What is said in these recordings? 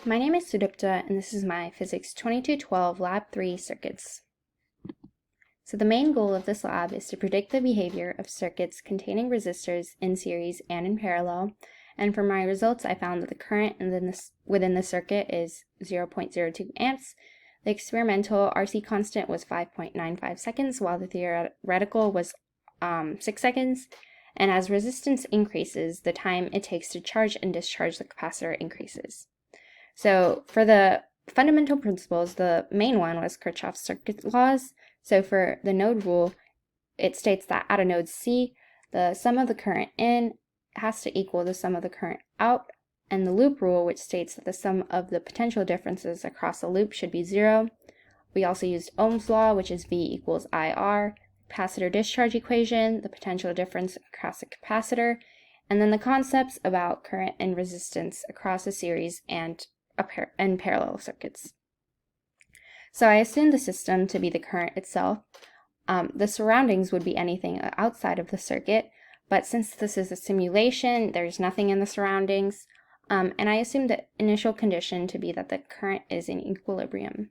My name is Sudipta, and this is my Physics 2212 Lab 3 circuits. So the main goal of this lab is to predict the behavior of circuits containing resistors in series and in parallel, and for my results I found that the current within the circuit is 0.02 amps, the experimental RC constant was 5.95 seconds, while the theoretical was 6 seconds, and as resistance increases, the time it takes to charge and discharge the capacitor increases. So for the fundamental principles, the main one was Kirchhoff's circuit laws. So for the node rule, it states that at a node C, the sum of the current in has to equal the sum of the current out, and the loop rule, which states that the sum of the potential differences across a loop should be 0. We also used Ohm's law, which is V equals IR, capacitor discharge equation, the potential difference across a capacitor, and then the concepts about current and resistance across a series and parallel circuits. So I assumed the system to be the current itself. The surroundings would be anything outside of the circuit, but since this is a simulation, there's nothing in the surroundings, and I assumed the initial condition to be that the current is in equilibrium.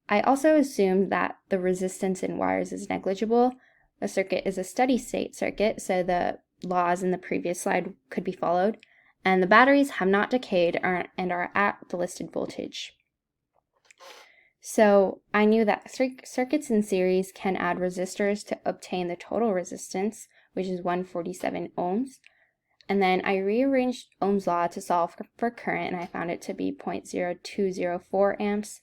I also assumed that the resistance in wires is negligible. The circuit is a steady state circuit, so the laws in the previous slide could be followed, and the batteries have not decayed and are at the listed voltage. So I knew that circuits in series can add resistors to obtain the total resistance, which is 147 ohms. And then I rearranged Ohm's law to solve for current, and I found it to be 0.0204 amps.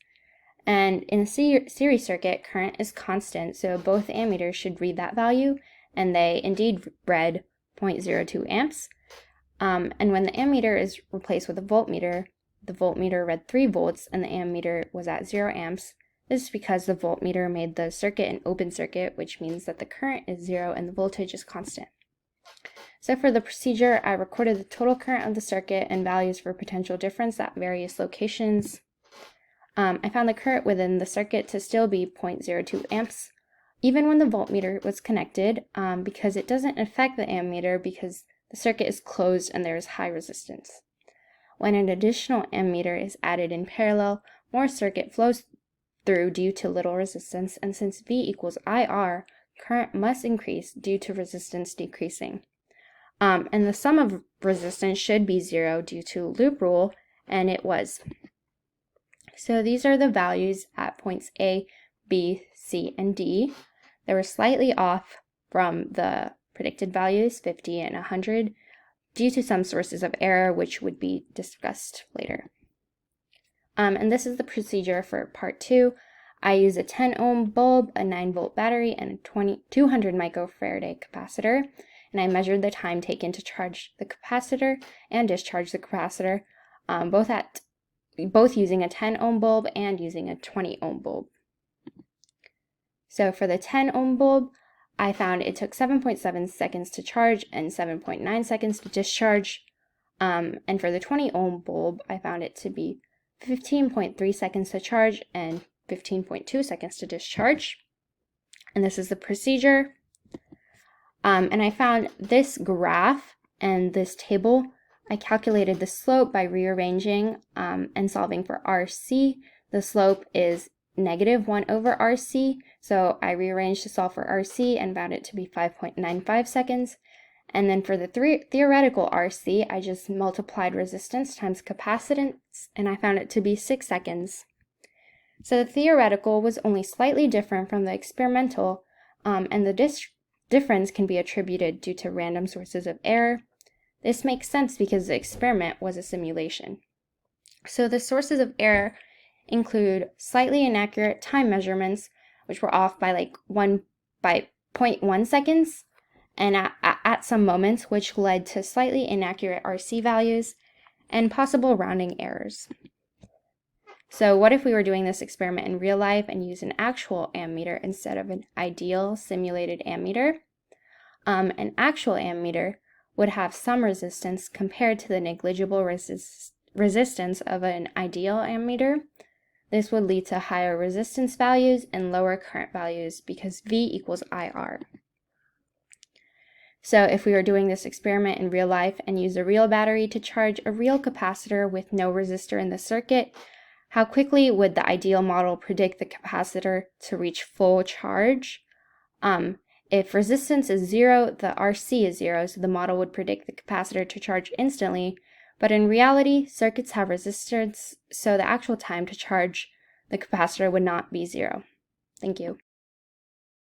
And in a series circuit, current is constant, so both ammeters should read that value, and they indeed read 0.02 amps. And when the ammeter is replaced with a voltmeter, the voltmeter read 3 volts and the ammeter was at 0 amps. This is because the voltmeter made the circuit an open circuit, which means that the current is 0 and the voltage is constant. So for the procedure, I recorded the total current of the circuit and values for potential difference at various locations. I found the current within the circuit to still be 0.02 amps, even when the voltmeter was connected, because it doesn't affect the ammeter because the circuit is closed and there is high resistance. When an additional ammeter is added in parallel, more circuit flows through due to little resistance, and since V equals IR, current must increase due to resistance decreasing. And the sum of resistance should be 0 due to loop rule, and it was. So these are the values at points A, B, C, and D. They were slightly off from the predicted values, 50 and 100, due to some sources of error, which would be discussed later. And this is the procedure for part 2. I use a 10 ohm bulb, a 9 volt battery, and a 200 microfarad capacitor, and I measured the time taken to charge the capacitor and discharge the capacitor, both using a 10 ohm bulb and using a 20 ohm bulb. So for the 10 ohm bulb, I found it took 7.7 seconds to charge and 7.9 seconds to discharge. And for the 20 ohm bulb, I found it to be 15.3 seconds to charge and 15.2 seconds to discharge. And this is the procedure. And I found this graph and this table. I calculated the slope by rearranging and solving for RC. The slope is -1 over RC, so I rearranged to solve for RC and found it to be 5.95 seconds. And then for the theoretical RC, I just multiplied resistance times capacitance, and I found it to be 6 seconds. So the theoretical was only slightly different from the experimental, and the difference can be attributed due to random sources of error. This makes sense because the experiment was a simulation. So the sources of error include slightly inaccurate time measurements, which were off by 0.1 seconds, and at some moments, which led to slightly inaccurate RC values, and possible rounding errors. So what if we were doing this experiment in real life and use an actual ammeter instead of an ideal simulated ammeter? An actual ammeter would have some resistance compared to the negligible resistance of an ideal ammeter. This would lead to higher resistance values and lower current values because V equals IR. So if we were doing this experiment in real life and use a real battery to charge a real capacitor with no resistor in the circuit, how quickly would the ideal model predict the capacitor to reach full charge? If resistance is 0, the RC is 0, so the model would predict the capacitor to charge instantly. But in reality, circuits have resistance, so the actual time to charge the capacitor would not be 0. Thank you.